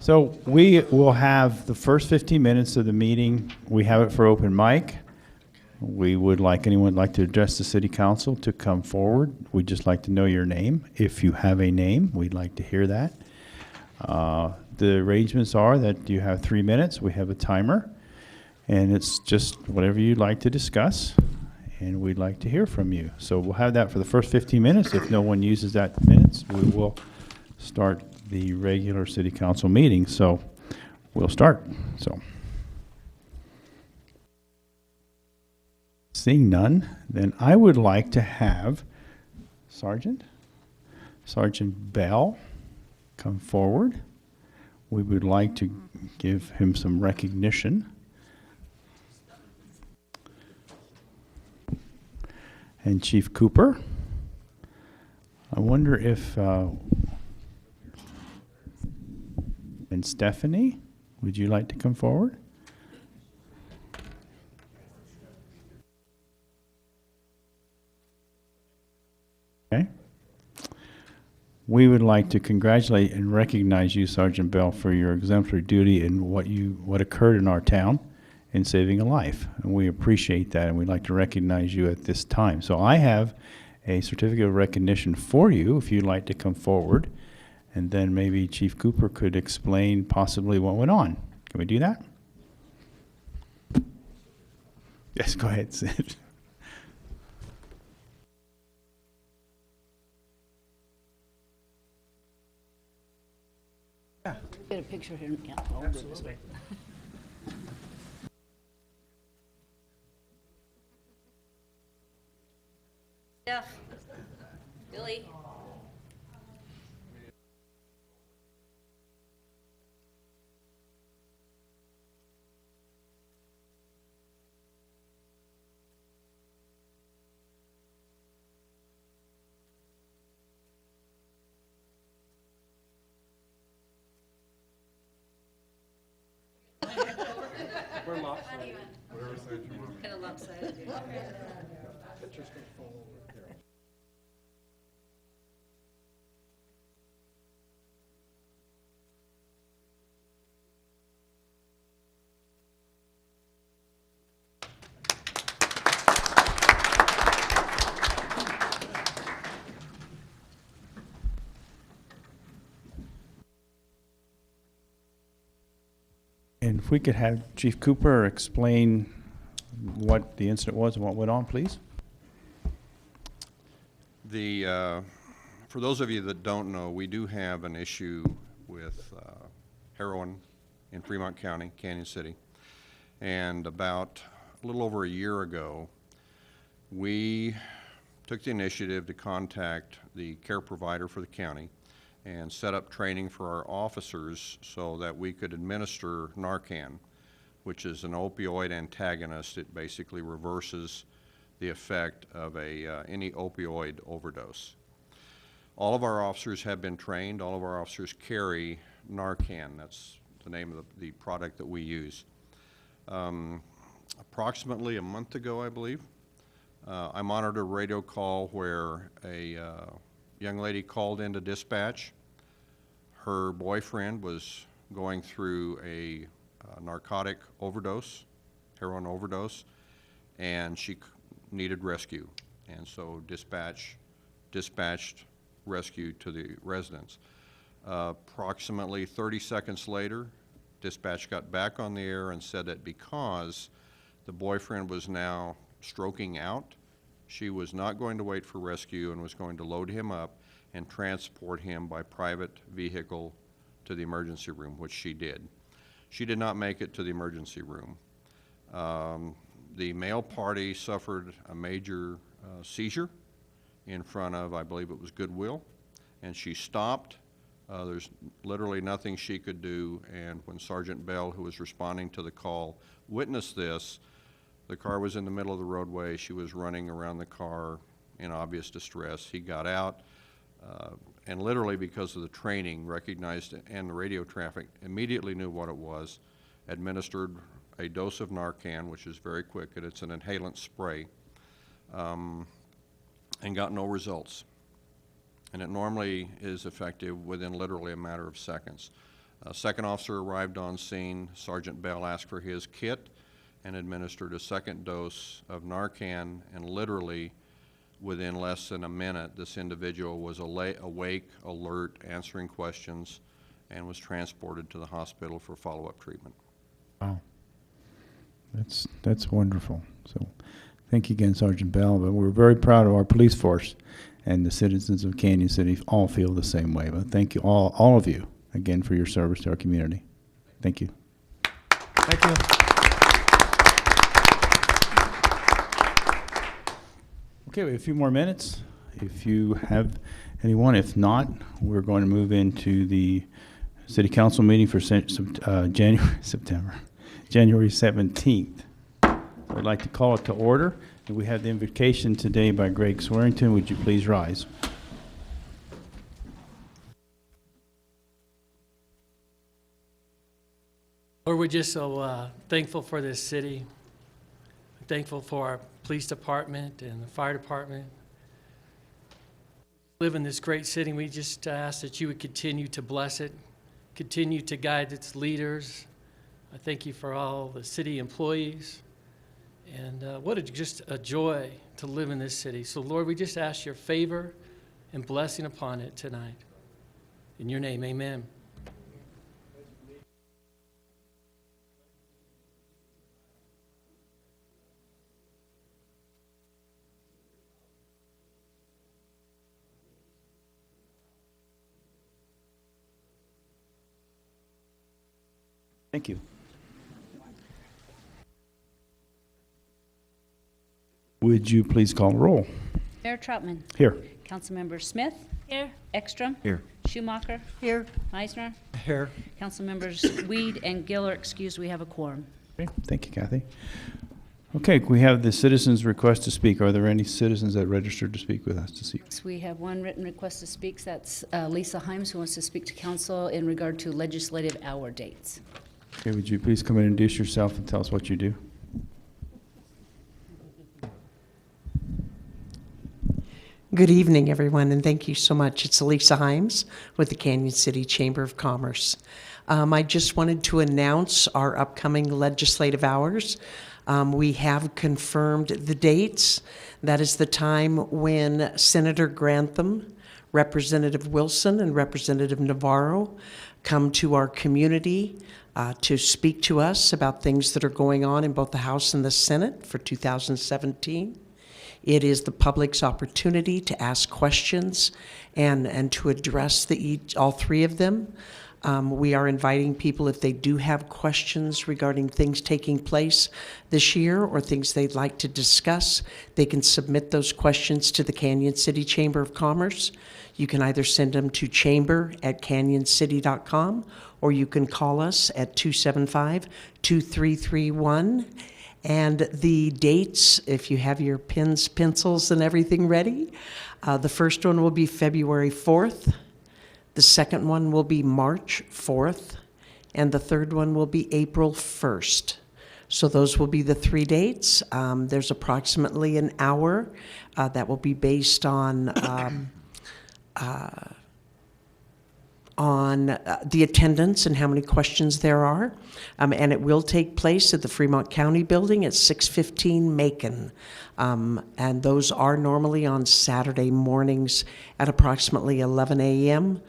So we will have the first 15 minutes of the meeting. We have it for open mic. We would like anyone who'd like to address the city council to come forward. We'd just like to know your name. If you have a name, we'd like to hear that. The arrangements are that you have 3 minutes. We have a timer, and it's just whatever you'd like to discuss, and we'd like to hear from you. So we'll have that for the first 15 minutes. If no one uses that minutes, we will start the regular city council meeting. So we'll start. So seeing none, then I would like to have Sergeant Bell come forward. We would like to give him some recognition. And Chief Cooper, I wonder if, and Stephanie, would you like to come forward? Okay. We would like to congratulate and recognize you, Sergeant Bell, for your exemplary duty and what occurred in our town in saving a life. And we appreciate that, and we'd like to recognize you at this time. So I have a certificate of recognition for you if you'd like to come forward, and then maybe Chief Cooper could explain possibly what went on. Can we do that? Yes, go ahead, Sid. Get a picture here. Yeah, I'll do this way. Jeff, Billy. We're lopsided. Whatever side you want. Kind of lopsided. Picture's gonna fall over here. And if we could have Chief Cooper explain what the incident was and what went on, please. For those of you that don't know, we do have an issue with heroin in Fremont County, Canyon City. And about a little over a year ago, we took the initiative to contact the care provider for the county and set up training for our officers so that we could administer Narcan, which is an opioid antagonist. It basically reverses the effect of any opioid overdose. All of our officers have been trained. All of our officers carry Narcan. That's the name of the product that we use. Approximately a month ago, I believe, I monitored a radio call where a young lady called into dispatch. Her boyfriend was going through a narcotic overdose, heroin overdose, and she needed rescue. And so dispatched rescue to the residence. Approximately 30 seconds later, dispatch got back on the air and said that because the boyfriend was now stroking out, she was not going to wait for rescue and was going to load him up and transport him by private vehicle to the emergency room, which she did. She did not make it to the emergency room. The male party suffered a major seizure in front of, I believe it was Goodwill, and she stopped. There's literally nothing she could do, and when Sergeant Bell, who was responding to the call, witnessed this, the car was in the middle of the roadway. She was running around the car in obvious distress. He got out, and literally because of the training, recognized it, and the radio traffic, immediately knew what it was, administered a dose of Narcan, which is very quick, and it's an inhalant spray, and got no results. And it normally is effective within literally a matter of seconds. A second officer arrived on scene. Sergeant Bell asked for his kit and administered a second dose of Narcan, and literally within less than a minute, this individual was awake, alert, answering questions, and was transported to the hospital for follow-up treatment. Wow. That's wonderful. So thank you again, Sergeant Bell. But we're very proud of our police force, and the citizens of Canyon City all feel the same way. But thank you, all of you, again, for your service to our community. Thank you. Thank you. Okay, we have a few more minutes. If you have anyone, if not, we're going to move into the city council meeting for January 17th. I'd like to call it to order. And we have the invocation today by Greg Swearington. Would you please rise? Lord, we're just so thankful for this city. We're thankful for our police department and the fire department. We live in this great city. We just ask that you would continue to bless it, continue to guide its leaders. I thank you for all the city employees. And just a joy to live in this city. So, Lord, we just ask your favor and blessing upon it tonight. In your name, amen. Thank you. Would you please call the roll? Mayor Troutman. Here. Councilmember Smith. Here. Ekstrom. Here. Schumacher. Here. Meisner. Here. Councilmembers Weed and Gill are excused. We have a quorum. Okay, thank you, Kathy. Okay, we have the citizens' request to speak. Are there any citizens that registered to speak with us to see? So we have one written request to speak. That's Lisa Himes, who wants to speak to council in regard to legislative hour dates. Okay, would you please come and introduce yourself and tell us what you do? Good evening, everyone, and thank you so much. It's Lisa Himes with the Canyon City Chamber of Commerce. I just wanted to announce our upcoming legislative hours. We have confirmed the dates. That is the time when Senator Grantham, Representative Wilson, and Representative Navarro come to our community to speak to us about things that are going on in both the House and the Senate for 2017. It is the public's opportunity to ask questions and to address all three of them. We are inviting people, if they do have questions regarding things taking place this year or things they'd like to discuss, they can submit those questions to the Canyon City Chamber of Commerce. You can either send them to chamber@canyoncity.com, or you can call us at 275-2331. And the dates, if you have your pens, pencils, and everything ready, the first one will be February 4th. The second one will be March 4th. And the third one will be April 1st. So those will be the three dates. There's approximately an hour that will be based on the attendance and how many questions there are. And it will take place at the Fremont County Building at 615 Macon. And those are normally on Saturday mornings at approximately 11 a.m.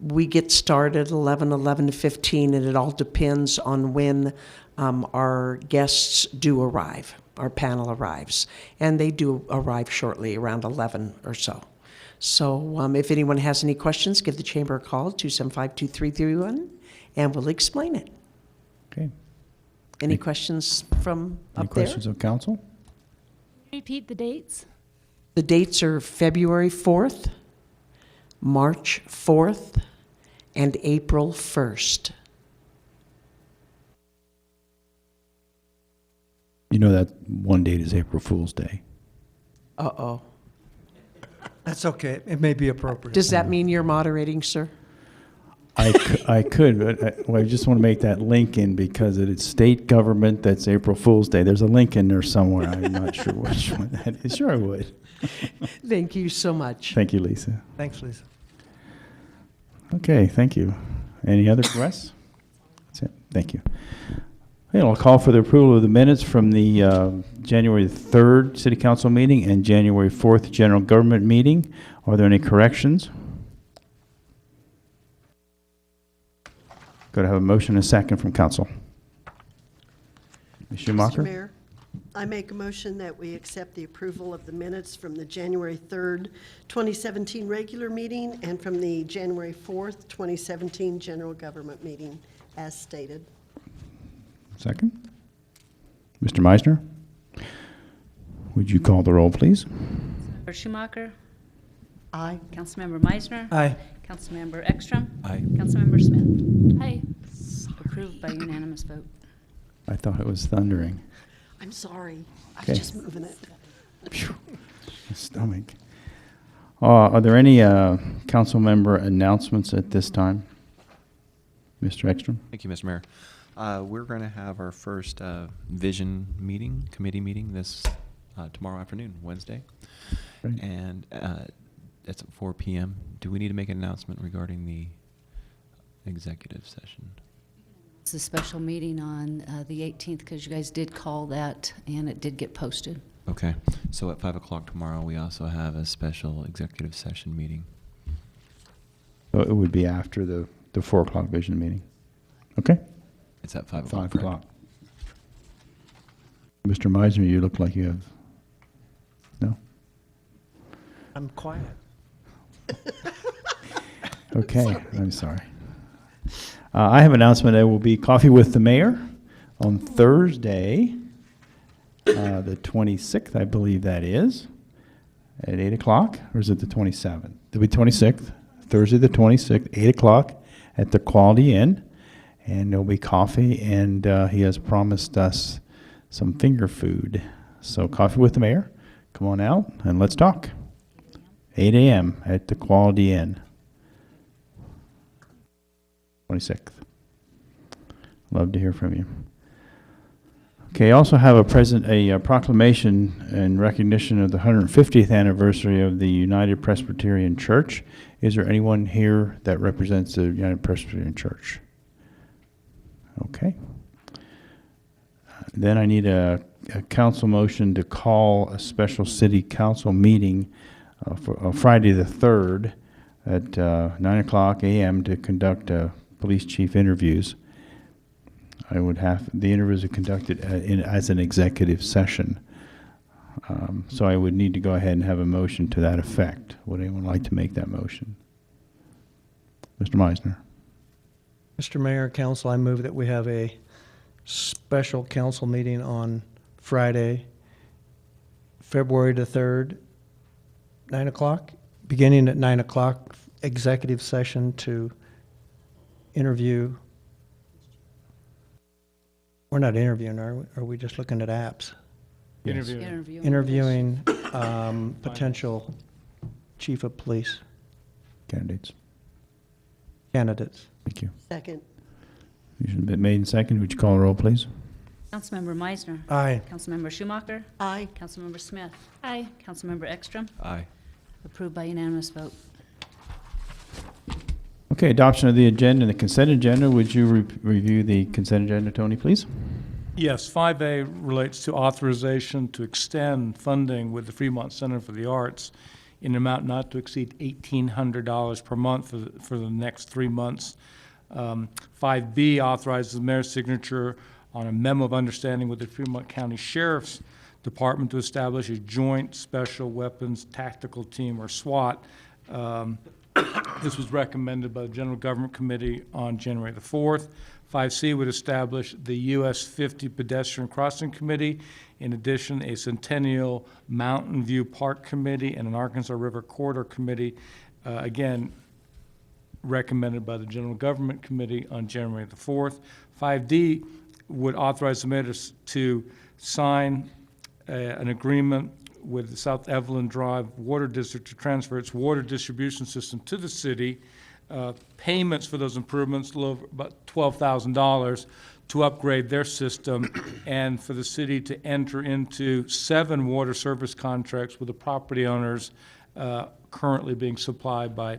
We get started 11:15, and it all depends on when our guests do arrive, our panel arrives. And they do arrive shortly, around 11 or so. So if anyone has any questions, give the chamber a call, 275-2331, and we'll explain it. Okay. Any questions from Any up there? questions of council? Repeat the dates. The dates are February 4th, March 4th, and April 1st. You know that one date is April Fool's Day. Uh-oh. That's okay. It may be appropriate. Does that mean you're moderating, sir? I could, but I just want to make that link in because it's state government, that's April Fool's Day. There's a link in there somewhere. I'm not sure which one that is. Sure I would. Thank you so much. Thank you, Lisa. Thanks, Lisa. Okay, thank you. Any other requests? That's it. Thank you. Okay, I'll call for the approval of the minutes from the January 3rd City Council meeting and January 4th General Government meeting. Are there any corrections? Going to have a motion and a second from council. Ms. Schumacher? Mr. Mayor, I make a motion that we accept the approval of the minutes from the January 3rd, 2017 regular meeting and from the January 4th, 2017 general government meeting as stated. Second. Mr. Meisner? Would you call the roll, please? Member Schumacher? Aye. Councilmember Meisner? Aye. Councilmember Ekstrom? Aye. Councilmember Smith? Hi. Approved by unanimous vote. I thought it was thundering. I'm sorry. I Okay. was just moving it. Phew. My stomach. Are there any council member announcements at this time? Mr. Ekstrom? Thank you, Mr. Mayor. We're going to have our first vision meeting, committee meeting this tomorrow afternoon, Wednesday. Great. And it's at 4 p.m. Do we need to make an announcement regarding the executive session? It's a special meeting on the 18th because you guys did call that and it did get posted. Okay. So at 5 o'clock tomorrow, we also have a special executive session meeting. So it would be after the 4 o'clock vision meeting. Okay? It's at 5 o'clock. 5 o'clock. Mr. Meisner, you look like you have, no? I'm quiet. Okay, I'm sorry. I have an announcement. There will be Coffee with the Mayor on Thursday, the 26th, I believe that is, at 8 o'clock, or is it the 27th? It'll be 26th, Thursday the 26th, 8 o'clock at the Quality Inn. And there'll be coffee, and he has promised us some finger food. So Coffee with the Mayor, come on out and let's talk. 8 a.m. at the Quality Inn. 26th. Love to hear from you. Okay, I also have a proclamation in recognition of the 150th anniversary of the United Presbyterian Church. Is there anyone here that represents the United Presbyterian Church? Okay. Then I need a council motion to call a special city council meeting for Friday the 3rd at 9 o'clock a.m. to conduct police chief interviews. I would have, the interviews are conducted as an executive session. So I would need to go ahead and have a motion to that effect. Would anyone like to make that motion? Mr. Meisner. Mr. Mayor, council, I move that we have a special council meeting on Friday, February the 3rd, 9 o'clock, beginning at 9 o'clock, executive session to interview. We're not interviewing, are we? Are we just looking at apps? Interviewing potential chief of police Candidates. candidates. Thank you. Second. Motion been made and seconded. Would you call the roll, please? Councilmember Meisner? Aye. Councilmember Schumacher? Aye. Councilmember Smith? Hi. Councilmember Ekstrom? Aye. Approved by unanimous vote. Okay, adoption of the agenda and the consent agenda. Would you review the consent agenda, Tony, please? Yes, 5A relates to authorization to extend funding with the Fremont Center for the Arts in an amount not to exceed $1,800 per month for the next 3 months. 5B authorizes the mayor's signature on a memo of understanding with the Fremont County Sheriff's Department to establish a joint special weapons tactical team, or SWAT. This was recommended by the General Government Committee on January the 4th. 5C would establish the US 50 Pedestrian Crossing Committee. In addition, a Centennial Mountain View Park Committee and an Arkansas River Corridor Committee, again, recommended by the General Government Committee on January the 4th. 5D would authorize the mayor to sign an agreement with the South Evelyn Drive Water District to transfer its water distribution system to the city. Payments for those improvements, about $12,000 to upgrade their system, and for the city to enter into 7 water service contracts with the property owners currently being supplied by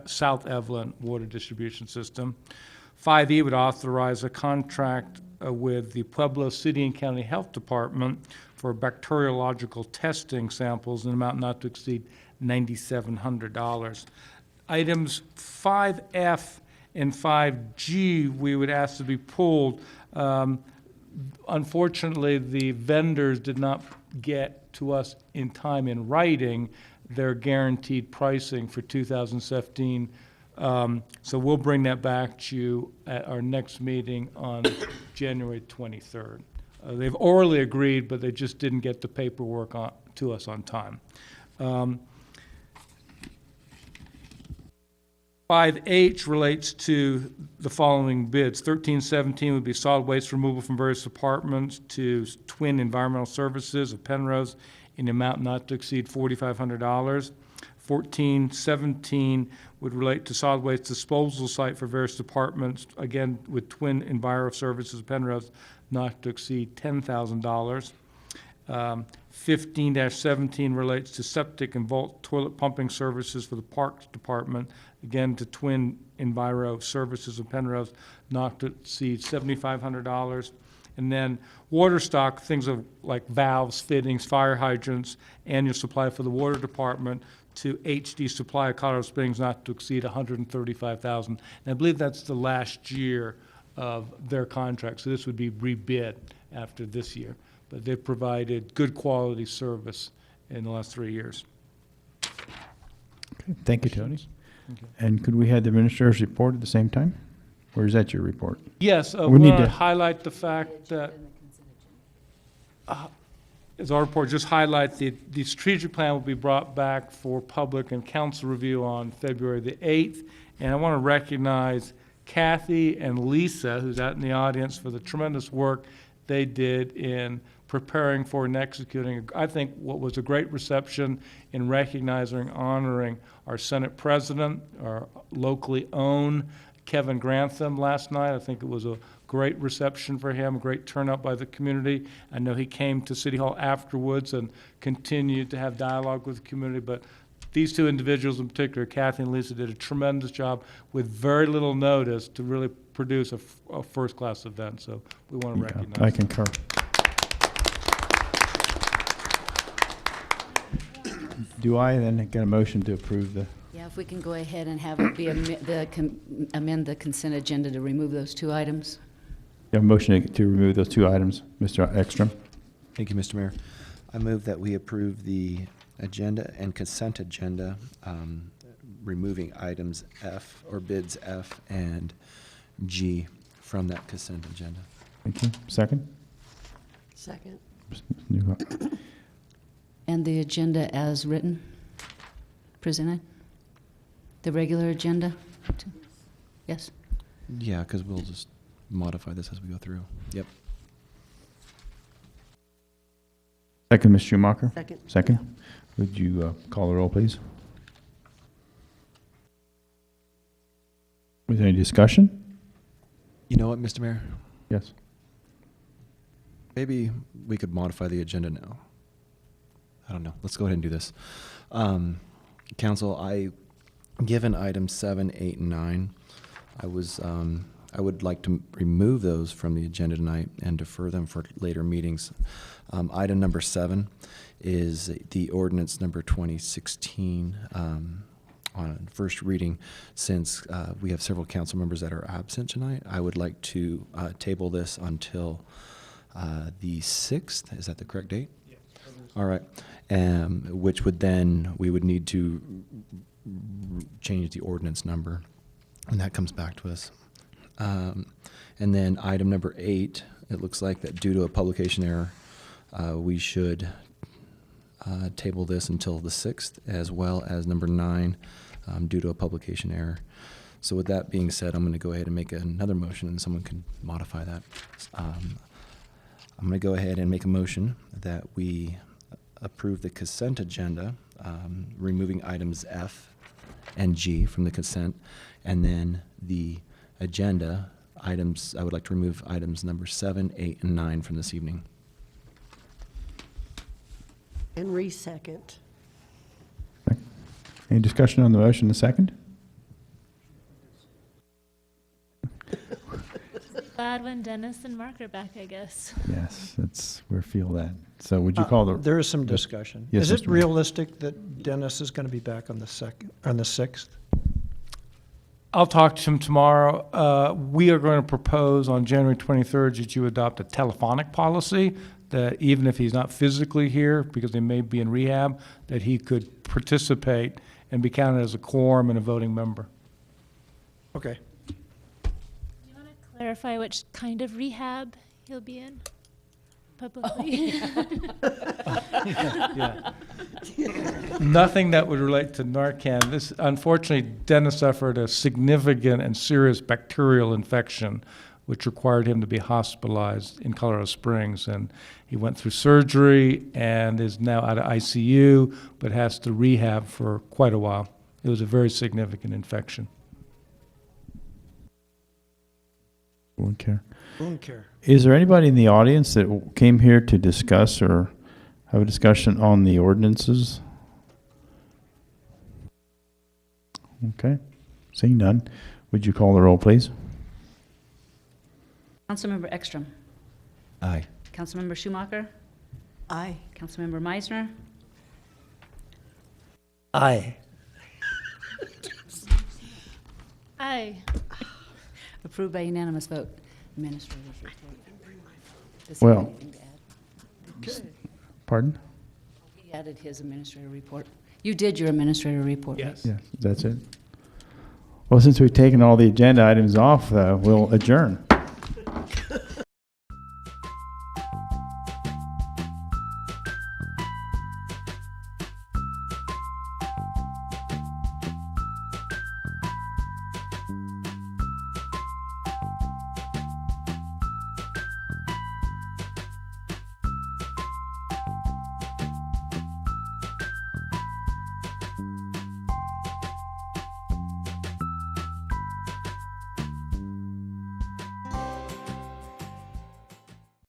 South Evelyn Water Distribution System. 5E would authorize a contract with the Pueblo City and County Health Department for bacteriological testing samples in an amount not to exceed $9,700. Items 5F and 5G, we would ask to be pulled. Unfortunately, the vendors did not get to us in time in writing their guaranteed pricing for 2017. So we'll bring that back to you at our next meeting on January 23rd. They've orally agreed, but they just didn't get the paperwork to us on time. 5H relates to the following bids. 1317 would be solid waste removal from various departments to Twin Environmental Services of Penrose in the amount not to exceed $4,500. 1417 would relate to solid waste disposal site for various departments, again with Twin Enviro Services of Penrose, not to exceed $10,000. 15-17 relates to septic and vault toilet pumping services for the Parks Department, again to Twin Enviro Services of Penrose, not to exceed $7,500. And then water stock, things like valves, fittings, fire hydrants, annual supply for the water department to HD Supply of Colorado Springs, not to exceed $135,000. And I believe that's the last year of their contract, so this would be rebid after this year. But they've provided good quality service in the last 3 years. Okay, thank you, Tony. And could we have the Minister's report at the same time? Or is that your report? Yes, I We need want to to- highlight the fact that, as our report, just highlight the strategic plan will be brought back for public and council review on February the 8th. And I want to recognize Kathy and Lisa, who's out in the audience, for the tremendous work they did in preparing for and executing, I think, what was a great reception in recognizing and honoring our Senate President, our locally owned Kevin Grantham last night. I think it was a great reception for him, a great turnout by the community. I know he came to City Hall afterwards and continued to have dialogue with the community, but these two individuals in particular, Kathy and Lisa, did a tremendous job with very little notice to really produce a first-class event, so we want to recognize I them. concur. Do I then get a motion to approve the, Yeah, if we can go ahead and have it be amend the consent agenda to remove those two items. you have a motion to remove those two items, Mr. Ekstrom? Thank you, Mr. Mayor. I move that we approve the agenda and consent agenda, removing items F, or bids F and G from that consent agenda. Thank you. Second? Second. Ms. Newhart. And the agenda as written, presented? The regular agenda? Yes? Yeah, because we'll just modify this as we go through. Yep. Second, Ms. Schumacher? Second. Second? Would you call the roll, please? Was there any discussion? You know what, Mr. Mayor? Yes. Maybe we could modify the agenda now. I don't know. Let's go ahead and do this. Council, given items 7, 8, and 9, I would like to remove those from the agenda tonight and defer them for later meetings. Item number 7 is the ordinance number 2016 on first reading. Since we have several council members that are absent tonight, I would like to table this until the 6th. Is that the correct date? Yes. All right. Which would then, we would need to change the ordinance number, and that comes back to us. And then item number 8, it looks like that due to a publication error, we should table this until the 6th, as well as number 9, due to a publication error. So with that being said, I'm going to go ahead and make another motion, and someone can modify that. I'm going to go ahead and make a motion that we approve the consent agenda, removing items F and G from the consent, and then the agenda items, I would like to remove items number 7, 8, and 9 from this evening. And re-second. Any discussion on the motion, the second? Glad when Dennis and Mark are back, I guess. Yes, we feel that. So would you call the? There is some discussion. Yes, Is it Mr. Mayor. realistic that Dennis is going to be back on the 6th? I'll talk to him tomorrow. We are going to propose on January 23rd that you adopt a telephonic policy, that even if he's not physically here, because he may be in rehab, that he could participate and be counted as a quorum and a voting member. Okay. Do you want to clarify which kind of rehab he'll be in publicly? Yeah. Nothing that would relate to Narcan. This, unfortunately, Dennis suffered a significant and serious bacterial infection, which required him to be hospitalized in Colorado Springs. And he went through surgery and is now out of ICU, but has to rehab for quite a while. It was a very significant infection. Would care. Wound care. Is there anybody in the audience that came here to discuss or have a discussion on the ordinances? Okay, seeing none, would you call the roll, please? Councilmember Ekstrom. Aye. Councilmember Schumacher. Aye. Councilmember Meisner. Aye. Aye. Approved by unanimous vote. Administrator's report. Does he have Well- anything to add? Pardon? He added his administrator report. You did your administrator report. right? Yes, that's it. Well, since we've taken all the agenda items off, we'll adjourn.